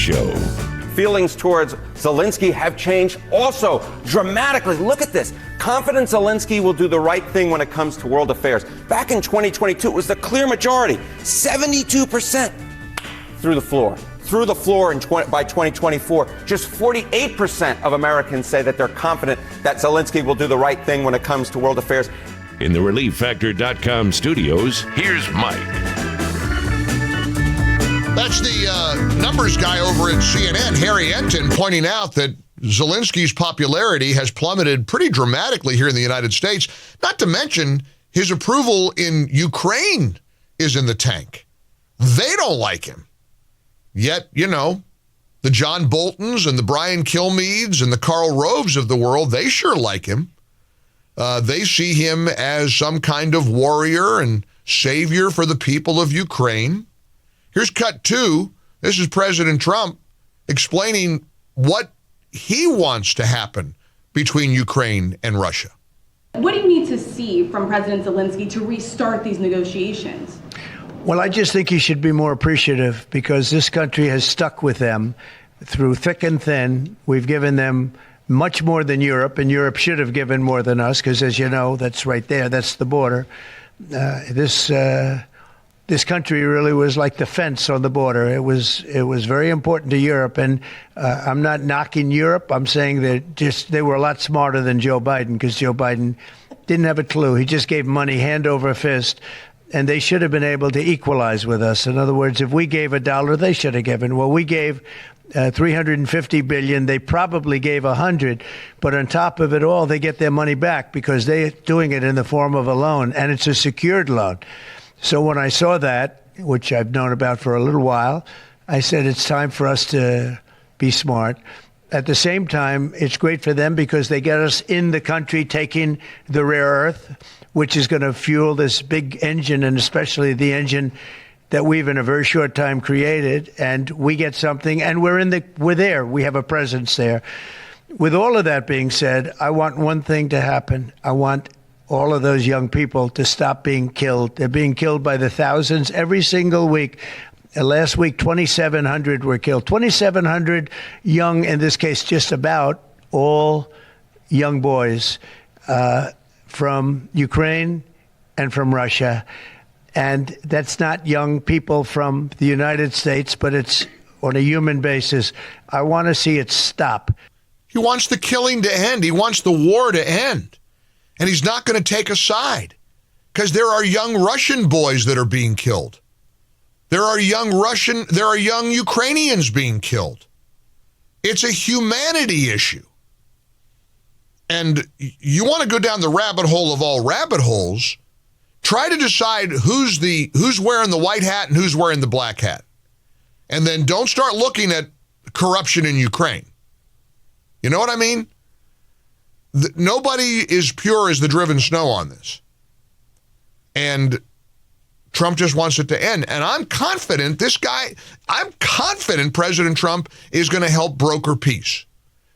Show. Feelings towards Zelenskyy have changed also dramatically. Look at this. Confident Zelenskyy will do the right thing when it comes to world affairs. Back in 2022, it was the clear majority, 72% through the floor. Through the floor by 2024, just 48% of Americans say that they're confident that Zelenskyy will do the right thing when it comes to world affairs. In the ReliefFactor.com studios, here's Mike. That's the numbers guy over at CNN, Harry Enton, pointing out that Zelenskyy's popularity has plummeted pretty dramatically here in the United States. Not to mention his approval in Ukraine is in the tank. They don't like him. Yet, you know, the John Boltons and the Brian Kilmeades and the Karl Roves of the world, they sure like him. They see him as some kind of warrior and savior for the people of Ukraine. Here's cut two. This is President Trump explaining what he wants to happen between Ukraine and Russia. What do you need to see from President Zelenskyy to restart these negotiations? Well, I just think he should be more appreciative because this country has stuck with them through thick and thin. We've given them much more than Europe, and Europe should have given more than us because, as you know, that's right there. That's the border. This country really was like the fence on the border. It was very important to Europe, and I'm not knocking Europe. I'm saying that they were a lot smarter than Joe Biden because Joe Biden didn't have a clue. He just gave money hand over fist, and they should have been able to equalize with us. In other words, if we gave $1, they should have given. Well, we gave $350 billion. They probably gave 100, but on top of it all, they get their money back because they're doing it in the form of a loan, and it's a secured loan. So when I saw that, which I've known about for a little while, I said it's time for us to be smart. At the same time, it's great for them because they get us in the country taking the rare earth, which is going to fuel this big engine, and especially the engine that we've in a very short time created. And we get something, and we're there. We have a presence there. With all of that being said, I want one thing to happen. I want all of those young people to stop being killed. They're being killed by the thousands every single week. Last week, 2,700 were killed. 2,700 young, in this case, just about all young boys from Ukraine and from Russia. And that's not young people from the United States, but it's on a human basis. I want to see it stop. He wants the killing to end. He wants the war to end. And he's not going to take a side because there are young Russian boys that are being killed. There are young Ukrainians being killed. It's a humanity issue. And you want to go down the rabbit hole of all rabbit holes, try to decide who's wearing the white hat and who's wearing the black hat. And then don't start looking at corruption in Ukraine. You know what I mean? Nobody is pure as the driven snow on this. And Trump just wants it to end. And I'm confident President Trump is going to help broker peace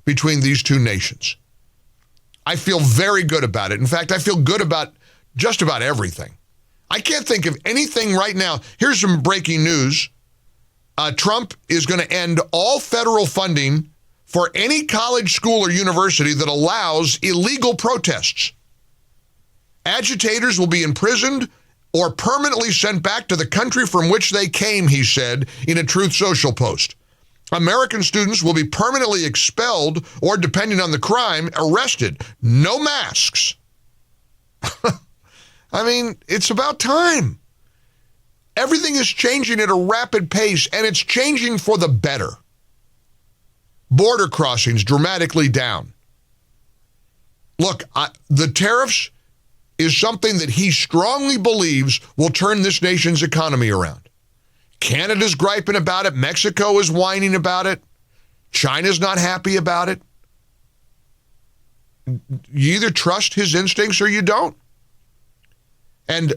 between these two nations. I feel very good about it. In fact, I feel good about just about everything. I can't think of anything right now. Here's some breaking news. Trump is going to end all federal funding for any college, school, or university that allows illegal protests. Agitators will be imprisoned or permanently sent back to the country from which they came, he said in a Truth Social post. American students will be permanently expelled or, depending on the crime, arrested. No masks. I mean, it's about time. Everything is changing at a rapid pace, and it's changing for the better. Border crossings dramatically down. Look, the tariffs is something that he strongly believes will turn this nation's economy around. Canada's griping about it. Mexico is whining about it. China's not happy about it. You either trust his instincts or you don't. And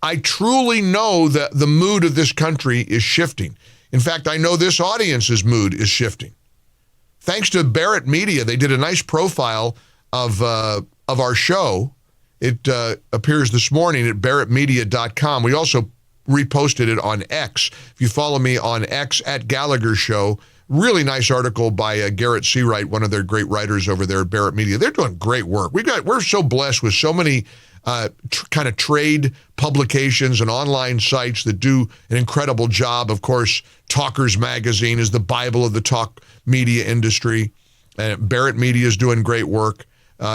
I truly know that the mood of this country is shifting. In fact, I know this audience's mood is shifting. Thanks to Barrett Media, they did a nice profile of our show. It appears this morning at barrettmedia.com. We also reposted it on X. If you follow me on X at Gallagher Show, really nice article by Garrett Seawright, one of their great writers over there at Barrett Media. They're doing great work. We're so blessed with so many kind of trade publications and online sites that do an incredible job. Of course, Talkers Magazine is the Bible of the talk media industry. Barrett Media is doing great work.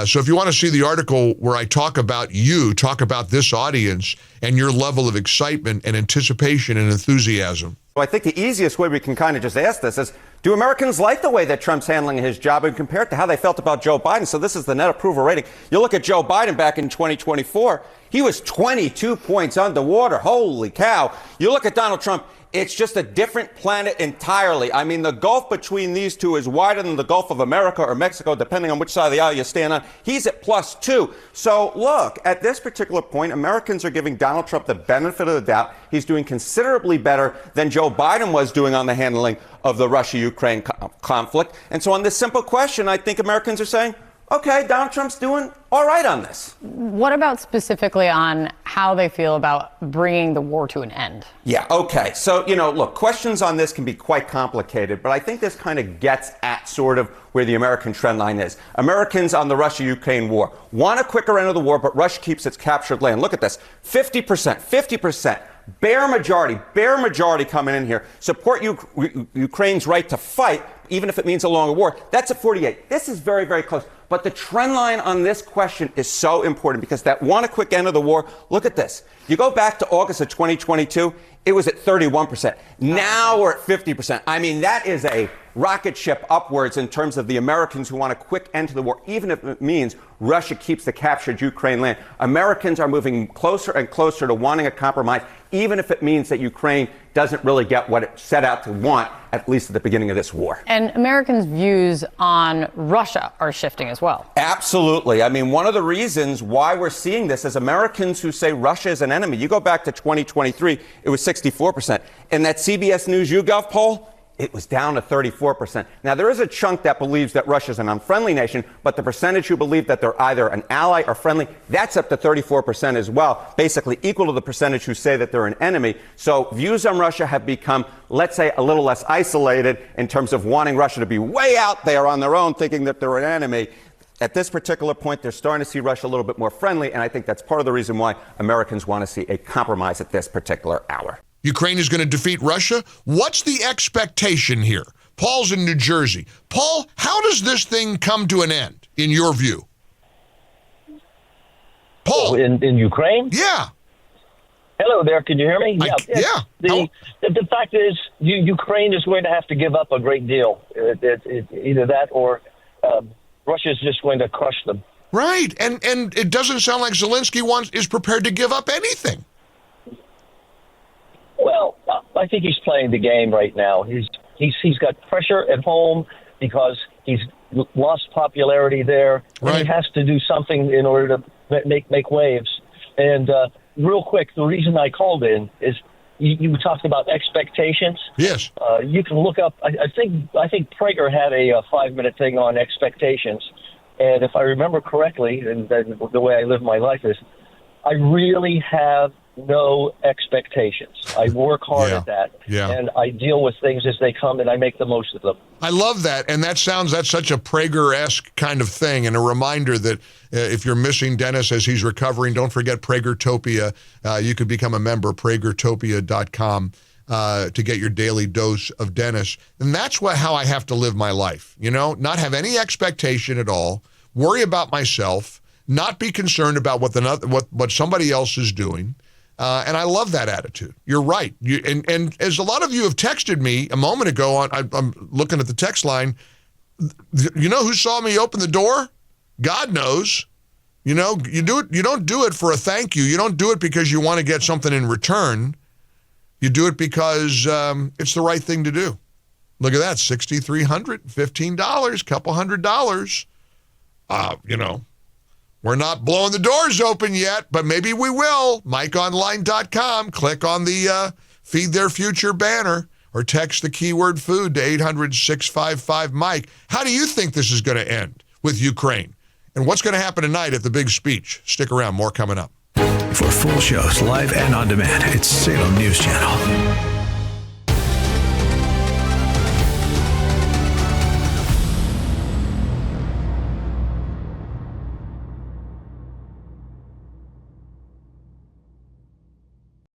So if you want to see the article where I talk about this audience and your level of excitement and anticipation and enthusiasm. Well, I think the easiest way we can kind of just ask this is, do Americans like the way that Trump's handling his job and compare it to how they felt about Joe Biden? So this is the net approval rating. You look at Joe Biden back in 2024, he was 22 points underwater. Holy cow. You look at Donald Trump, it's just a different planet entirely. I mean, the gulf between these two is wider than the Gulf of America or Mexico, depending on which side of the aisle you stand on. He's at +2. So look, at this particular point, Americans are giving Donald Trump the benefit of the doubt. He's doing considerably better than Joe Biden was doing on the handling of the Russia-Ukraine conflict. And so on this simple question, I think Americans are saying, okay, Donald Trump's doing all right on this. What about specifically on how they feel about bringing the war to an end? Yeah, okay. So, look, questions on this can be quite complicated, but I think this kind of gets at sort of where the American trend line is. Americans on the Russia-Ukraine war want a quicker end of the war, but Russia keeps its captured land. Look at this, 50%. Bare majority coming in here. Support Ukraine's right to fight, even if it means a longer war. That's at 48. This is very, very close. But the trend line on this question is so important because that want a quick end of the war. Look at this. You go back to August of 2022, it was at 31%. Now we're at 50%. I mean, that is a rocket ship upwards in terms of the Americans who want a quick end to the war, even if it means Russia keeps the captured Ukraine land. Americans are moving closer and closer to wanting a compromise, even if it means that Ukraine doesn't really get what it set out to want, at least at the beginning of this war. And Americans' views on Russia are shifting as well. Absolutely. I mean, one of the reasons why we're seeing this is Americans who say Russia is an enemy. You go back to 2023, it was 64%. In that CBS News YouGov poll, it was down to 34%. Now, there is a chunk that believes that Russia is an unfriendly nation, but the percentage who believe that they're either an ally or friendly, that's up to 34% as well, basically equal to the percentage who say that they're an enemy. So views on Russia have become, let's say, a little less isolated in terms of wanting Russia to be way out there on their own, thinking that they're an enemy. At this particular point, they're starting to see Russia a little bit more friendly, and I think that's part of the reason why Americans want to see a compromise at this particular hour. Ukraine is going to defeat Russia. What's the expectation here? Paul's in New Jersey. Paul, how does this thing come to an end, in your view? Paul. In Ukraine? Yeah. Hello there. Can you hear me? Yeah. The fact is, Ukraine is going to have to give up a great deal. Either that or Russia is just going to crush them. Right. And it doesn't sound like Zelenskyy is prepared to give up anything. Well, I think he's playing the game right now. He's got pressure at home because he's lost popularity there. Right. And he has to do something in order to make waves. And real quick, the reason I called in is you talked about expectations. Yes. You can look up. I think Prager had a 5-minute thing on expectations. And if I remember correctly, and the way I live my life is, I really have no expectations. I work hard at that, and I deal with things as they come, and I make the most of them. I love that, and that's such a Prager-esque kind of thing, and a reminder that if you're missing Dennis as he's recovering, don't forget Pragertopia. You could become a member, pragertopia.com, to get your daily dose of Dennis. And that's how I have to live my life, not have any expectation at all, worry about myself, not be concerned about what somebody else is doing. And I love that attitude. You're right. And as a lot of you have texted me a moment ago, I'm looking at the text line, you know who saw me open the door? God knows. You don't do it for a thank you. You don't do it because you want to get something in return. You do it because it's the right thing to do. Look at that, $6,300, $15, couple $100. We're not blowing the doors open yet, but maybe we will. MikeOnline.com. Click on the Feed Their Future banner or text the keyword food to 800-655-MIKE. How do you think this is going to end with Ukraine? And what's going to happen tonight at the big speech? Stick around. More coming up. For full shows, live and on demand, it's Salem News Channel.